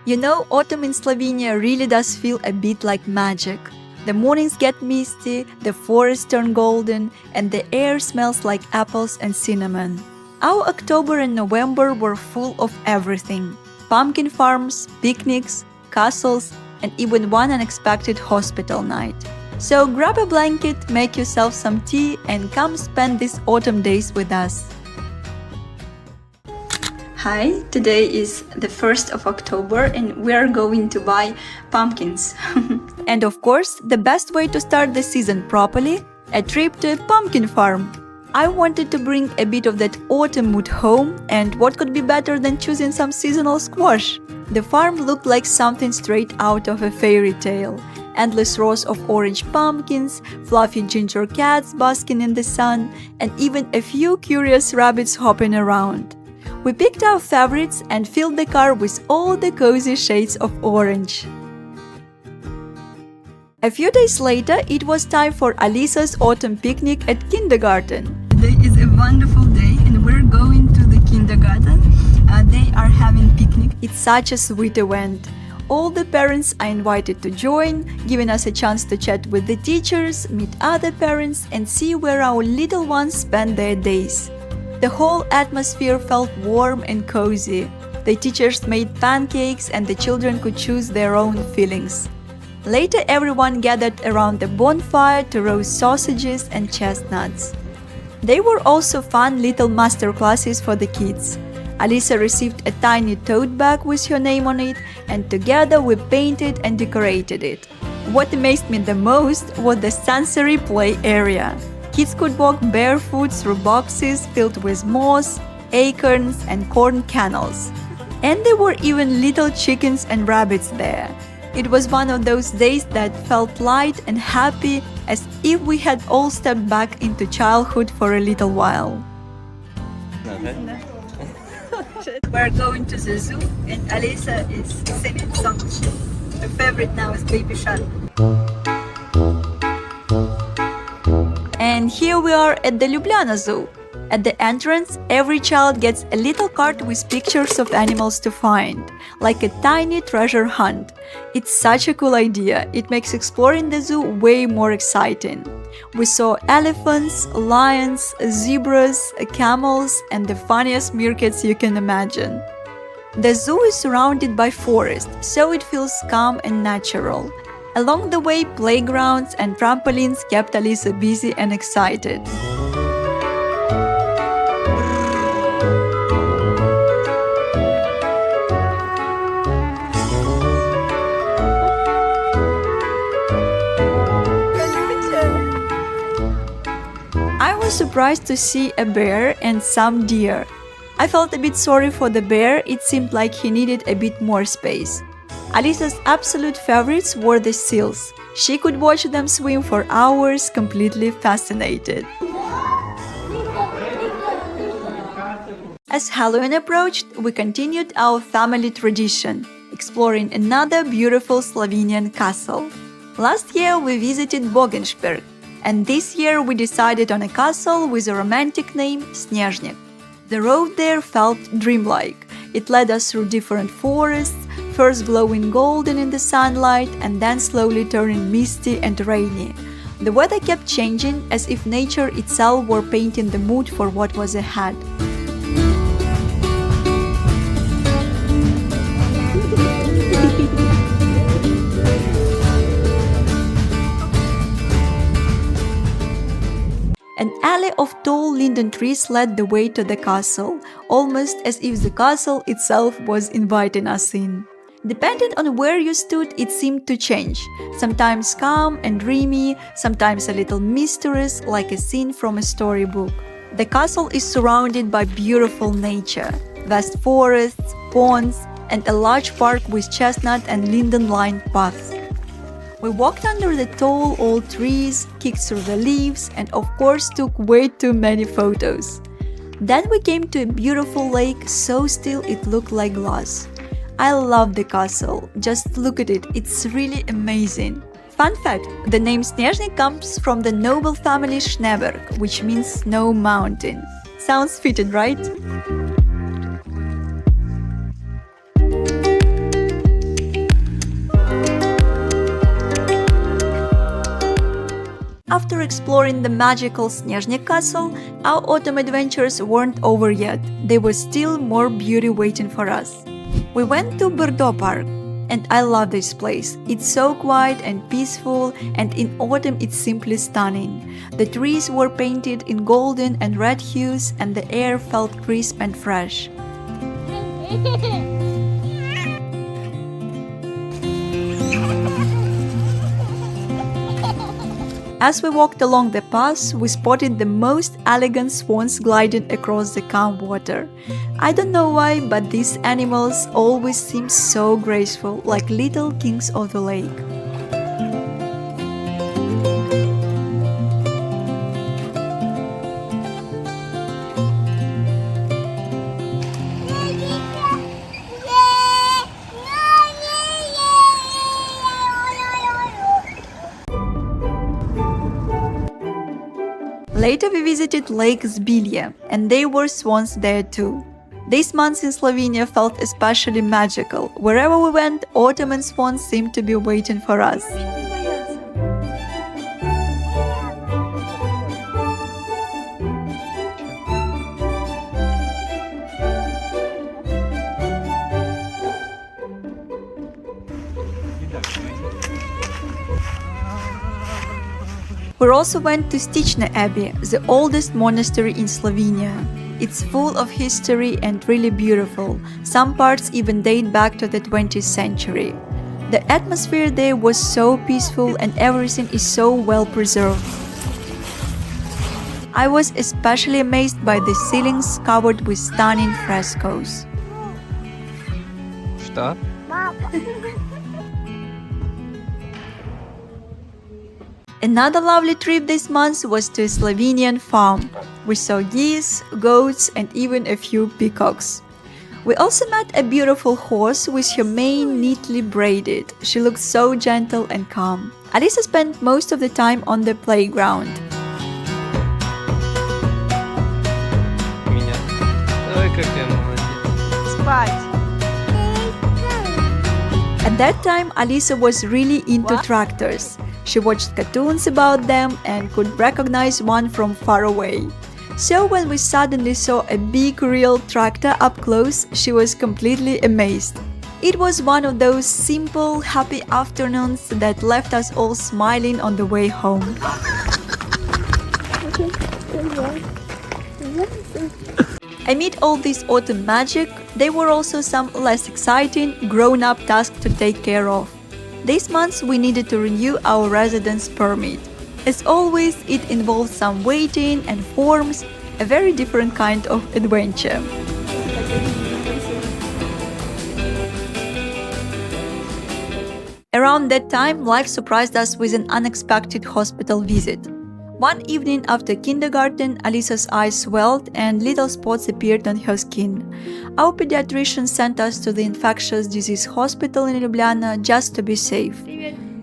You know, autumn in Slovenia really does feel a bit like magic. The mornings get misty, the forests turn golden, and the air smells like apples and cinnamon. Our October and November were full of everything. Pumpkin farms, picnics, castles, and even one unexpected hospital night. So grab a blanket, make yourself some tea, and come spend these autumn days with us. Hi, today is the 1st of October and we are going to buy pumpkins. And of course, the best way to start the season properly, a trip to a pumpkin farm. I wanted to bring a bit of that autumn mood home, and what could be better than choosing some seasonal squash? The farm looked like something straight out of a fairy tale. Endless rows of orange pumpkins, fluffy ginger cats basking in the sun, and even a few curious rabbits hopping around. We picked our favorites and filled the car with all the cozy shades of orange. A few days later, it was time for Alisa's autumn picnic at kindergarten. Today is a wonderful day and we're going to the kindergarten. They are having picnic. It's such a sweet event. All the parents are invited to join, giving us a chance to chat with the teachers, meet other parents, and see where our little ones spend their days. The whole atmosphere felt warm and cozy. The teachers made pancakes and the children could choose their own fillings. Later, everyone gathered around the bonfire to roast sausages and chestnuts. There were also fun little master classes for the kids. Alisa received a tiny tote bag with her name on it, and together we painted and decorated it. What amazed me the most was the sensory play area. Kids could walk barefoot through boxes filled with moss, acorns, and corn kernels. And there were even little chickens and rabbits there. It was one of those days that felt light and happy, as if we had all stepped back into childhood for a little while. We're going to the zoo and Alisa is singing songs. Her favorite now is Baby Shark. And here we are at the Ljubljana Zoo. At the entrance, every child gets a little card with pictures of animals to find, like a tiny treasure hunt. It's such a cool idea. It makes exploring the zoo way more exciting. We saw elephants, lions, zebras, camels, and the funniest meerkats you can imagine. The zoo is surrounded by forest, so it feels calm and natural. Along the way, playgrounds and trampolines kept Alisa busy and excited. I was surprised to see a bear and some deer. I felt a bit sorry for the bear. It seemed like he needed a bit more space. Alisa's absolute favorites were the seals. She could watch them swim for hours, completely fascinated. As Halloween approached, we continued our family tradition, exploring another beautiful Slovenian castle. Last year we visited Bogensberg, and this year we decided on a castle with a romantic name, Snežnik. The road there felt dreamlike. It led us through different forests, first glowing golden in the sunlight and then slowly turning misty and rainy. The weather kept changing, as if nature itself were painting the mood for what was ahead. An alley of tall linden trees led the way to the castle, almost as if the castle itself was inviting us in. Depending on where you stood, it seemed to change, sometimes calm and dreamy, sometimes a little mysterious, like a scene from a storybook. The castle is surrounded by beautiful nature, vast forests, ponds, and a large park with chestnut and linden-lined paths. We walked under the tall old trees, kicked through the leaves, and of course took way too many photos. Then we came to a beautiful lake, so still it looked like glass. I love the castle. Just look at it, it's really amazing. Fun fact, the name Snežnik comes from the noble family Schneeberg, which means snow mountain. Sounds fitting, right? After exploring the magical Snežnik castle, our autumn adventures weren't over yet. There was still more beauty waiting for us. We went to Brdo park, and I love this place. It's so quiet and peaceful, and in autumn it's simply stunning. The trees were painted in golden and red hues, and the air felt crisp and fresh. As we walked along the path, we spotted the most elegant swans gliding across the calm water. I don't know why, but these animals always seem so graceful, like little kings of the lake. Later we visited Lake Zbilje, and there were swans there too. These months in Slovenia felt especially magical. Wherever we went, autumn and swans seemed to be waiting for us. We also went to Snežnik Abbey, the oldest monastery in Slovenia. It's full of history and really beautiful. Some parts even date back to the 20th century. The atmosphere there was so peaceful and everything is so well preserved. I was especially amazed by the ceilings covered with stunning frescoes. Что? Another lovely trip this month was to a Slovenian farm. We saw geese, goats, and even a few peacocks. We also met a beautiful horse with her mane neatly braided. She looked so gentle and calm. Alisa spent most of the time on the playground. Меня. Ой, какая молодец. Спать. At that time, Alisa was really into tractors. She watched cartoons about them and could recognize one from far away. So when we suddenly saw a big real tractor up close, she was completely amazed. It was one of those simple, happy afternoons that left us all smiling on the way home. Amid all this autumn magic, there were also some less exciting, grown-up tasks to take care of. This month we needed to renew our residence permit. As always, it involved some waiting and forms, a very different kind of adventure. Around that time, life surprised us with an unexpected hospital visit. One evening after kindergarten, Alisa's eyes swelled and little spots appeared on her skin. Our pediatrician sent us to the infectious disease hospital in Ljubljana just to be safe.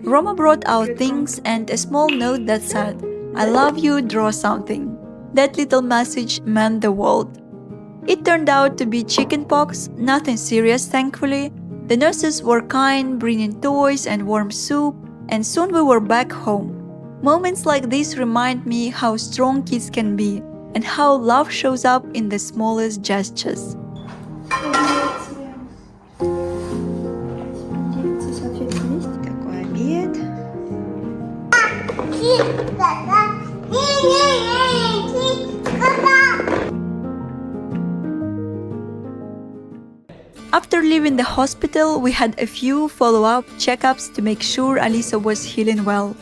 Roma brought our things and a small note that said, "I love you, draw something." That little message meant the world. It turned out to be chickenpox, nothing serious thankfully. The nurses were kind, bringing toys and warm soup, and soon we were back home. Moments like this remind me how strong kids can be and how love shows up in the smallest gestures. Такой обед. After leaving the hospital, we had a few follow-up checkups to make sure Alisa was healing well.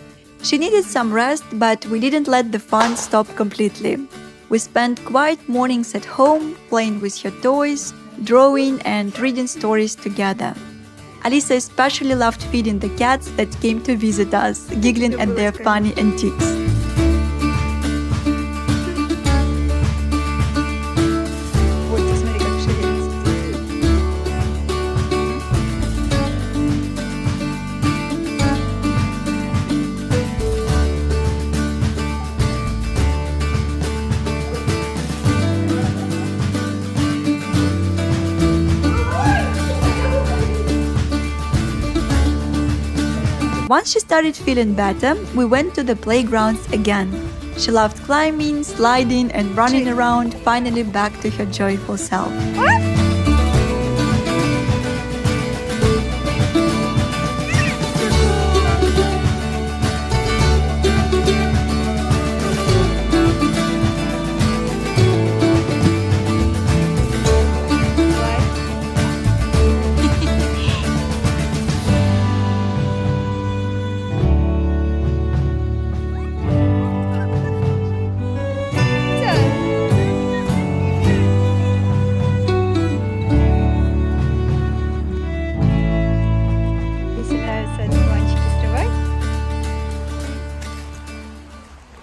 She needed some rest, but we didn't let the fun stop completely. We spent quiet mornings at home, playing with her toys, drawing and reading stories together. Alisa especially loved feeding the cats that came to visit us, giggling at their funny antics. Once she started feeling better, we went to the playgrounds again. She loved climbing, sliding, and running around, finally back to her joyful self.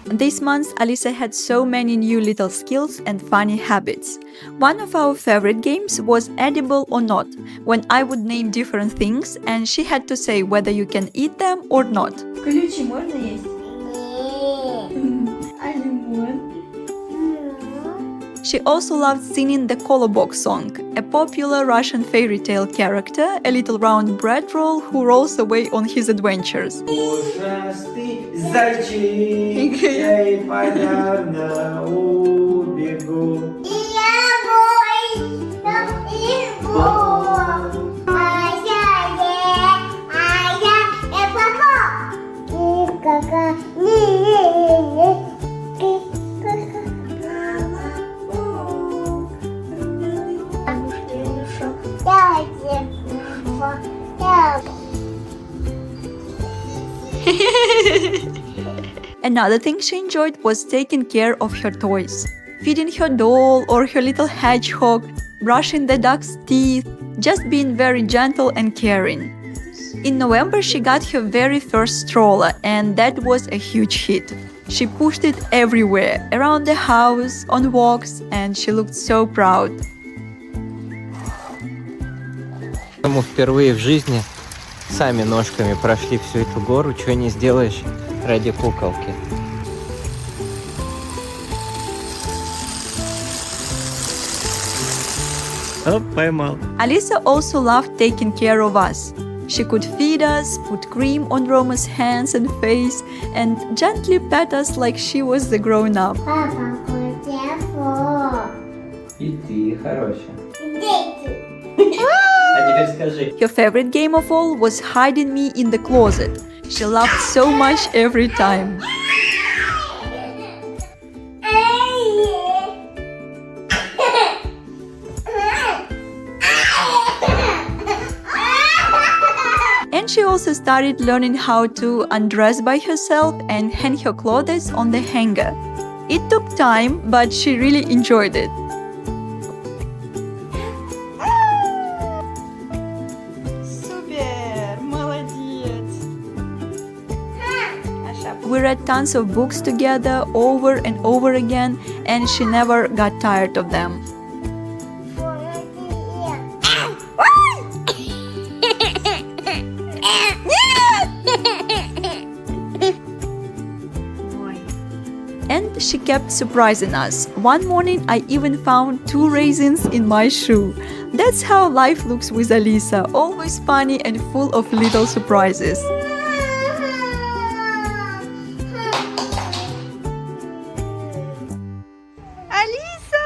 This month, Alisa had so many new little skills and funny habits. One of our favorite games was edible or not, when I would name different things and she had to say whether you can eat them or not. Ключи можно есть? А лимон? She also loved singing the Kolobok song, a popular Russian fairy tale character, a little round bread roll who rolls away on his adventures. Ушастый зайчик, я и полярно убегу. Another thing she enjoyed was taking care of her toys. Feeding her doll or her little hedgehog, brushing the duck's teeth, just being very gentle and caring. In November she got her very first stroller and that was a huge hit. She pushed it everywhere, around the house, on walks, and she looked so proud. Мы впервые в жизни сами ножками прошли всю эту гору, чего не сделаешь ради куколки. Оп, поймал. Alisa also loved taking care of us. She could feed us, put cream on Roma's hands and face, and gently pet us like she was the grown-up. Папа, И ты хорошая. А теперь скажи. Her favorite game of all was hiding me in the closet. She laughed so much every time. And she also started learning how to undress by herself and hang her clothes on the hanger. It took time, but she really enjoyed it. Супер! Молодец! We read tons of books together over and over again, and she never got tired of them. And she kept surprising us. One morning I even found 2 raisins in my shoe. That's how life looks with Alisa, always funny and full of little surprises. Алиса!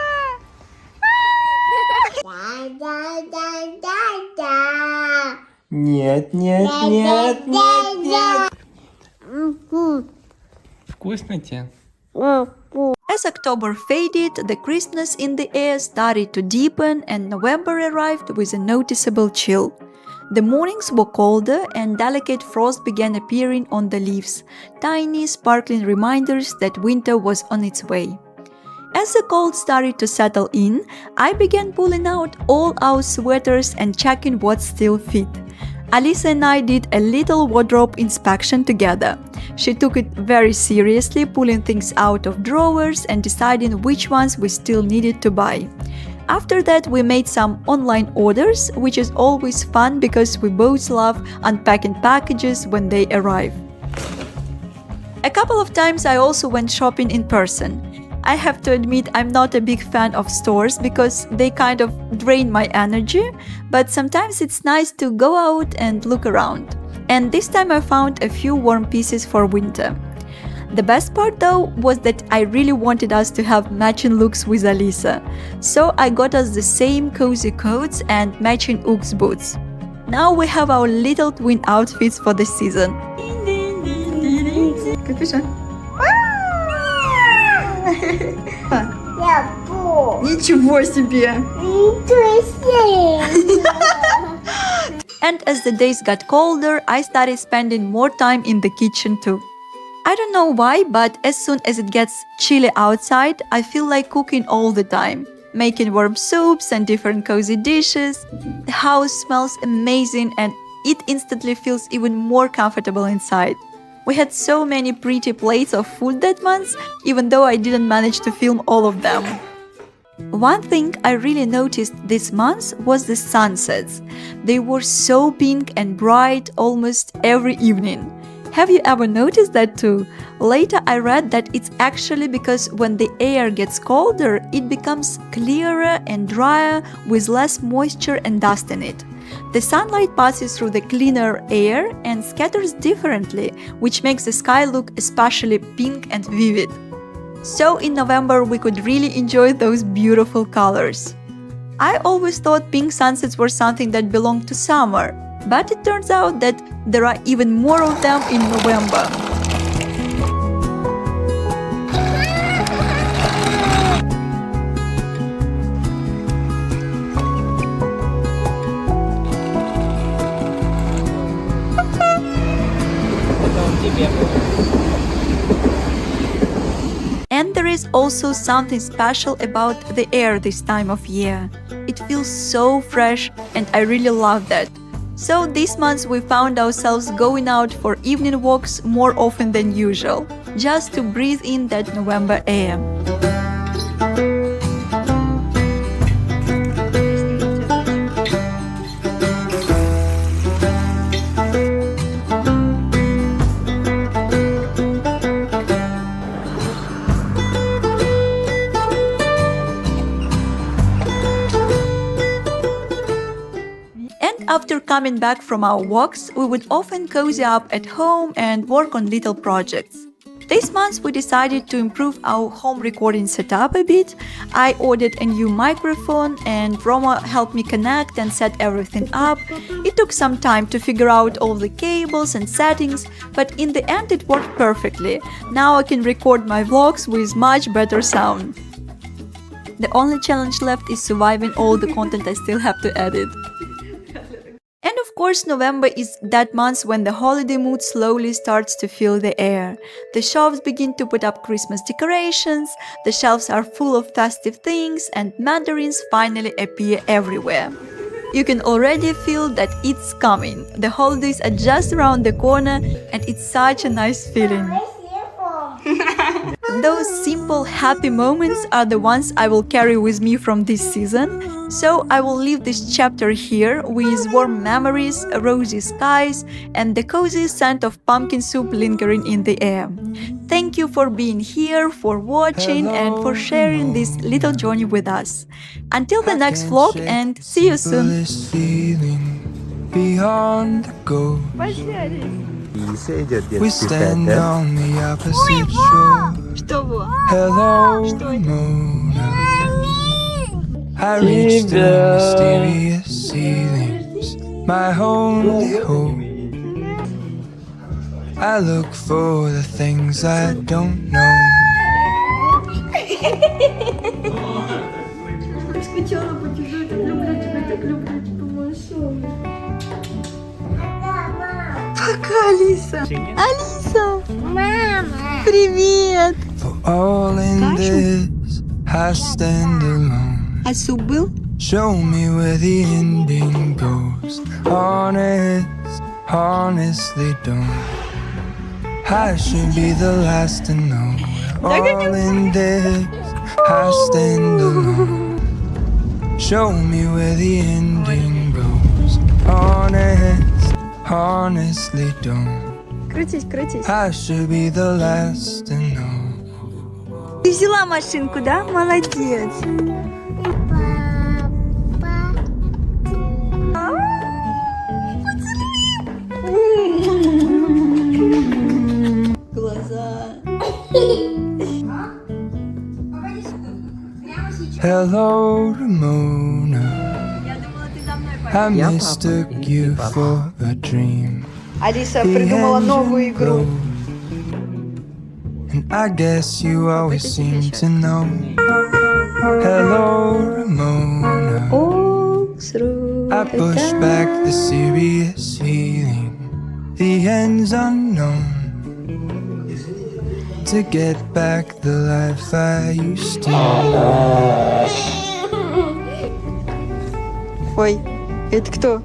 Нет, нет, нет, нет, нет. Вкусно тебе? As October faded, the crispness in the air started to deepen and November arrived with a noticeable chill. The mornings were colder and delicate frost began appearing on the leaves, tiny sparkling reminders that winter was on its way. As the cold started to settle in, I began pulling out all our sweaters and checking what still fit. Alisa and I did a little wardrobe inspection together. She took it very seriously, pulling things out of drawers and deciding which ones we still needed to buy. After that, we made some online orders, which is always fun because we both love unpacking packages when they arrive. A couple of times I also went shopping in person. I have to admit I'm not a big fan of stores because they kind of drain my energy, but sometimes it's nice to go out and look around. And this time I found a few warm pieces for winter. The best part though was that I really wanted us to have matching looks with Alisa. So I got us the same cozy coats and matching Uggs boots. Now we have our little twin outfits for the season. Капюшон. Ничего себе! And as the days got colder, I started spending more time in the kitchen too. I don't know why, but as soon as it gets chilly outside, I feel like cooking all the time. Making warm soups and different cozy dishes. The house smells amazing and it instantly feels even more comfortable inside. We had so many pretty plates of food that month, even though I didn't manage to film all of them. One thing I really noticed this month was the sunsets. They were so pink and bright almost every evening. Have you ever noticed that too? Later I read that it's actually because when the air gets colder, it becomes clearer and drier with less moisture and dust in it. The sunlight passes through the cleaner air and scatters differently, which makes the sky look especially pink and vivid. So in November we could really enjoy those beautiful colors. I always thought pink sunsets were something that belonged to summer, but it turns out that there are even more of them in November. And there is also something special about the air this time of year. It feels so fresh and I really love that. So this month we found ourselves going out for evening walks more often than usual, just to breathe in that November air. After coming back from our walks, we would often cozy up at home and work on little projects. This month we decided to improve our home recording setup a bit. I ordered a new microphone and Roma helped me connect and set everything up. It took some time to figure out all the cables and settings, but in the end it worked perfectly. Now I can record my vlogs with much better sound. The only challenge left is surviving all the content I still have to edit. And of course, November is that month when the holiday mood slowly starts to fill the air. The shops begin to put up Christmas decorations, the shelves are full of festive things, and mandarins finally appear everywhere. You can already feel that it's coming. The holidays are just around the corner, and it's such a nice feeling. Those simple, happy moments are the ones I will carry with me from this season. So I will leave this chapter here with warm memories, rosy skies, and the cozy scent of pumpkin soup lingering in the air. Thank you for being here, for watching, and for sharing this little journey with us. Until the next vlog, and see you soon. We stand on the opposite shore. Что вот? Hello, Что это? Mona. I reach the mysterious ceilings, my only hope. I look for the things I don't know. Скучала по тебе, так люблю тебя, мой солнышко. Пока, Алиса. Алиса! Мама! Привет! For all in Кашу? this, I stand alone. А суп был? Show me where the ending goes. Honest, honestly don't. I should be the last to know. All in this, I stand alone. Show me where the ending goes. Honest, honestly don't. Крутись, крутись. I should be the last to know. Ты взяла машинку, да? Молодец. Папа. Hello, Ramona. I Я mistook папа. you Папа. for a dream. Алиса The придумала новую engine игру. glowed, and I guess you always seem to know. Hello, Ramona. All through I the push time. back the serious feeling. The end's unknown. To get back the life I used to know. Ой, это кто?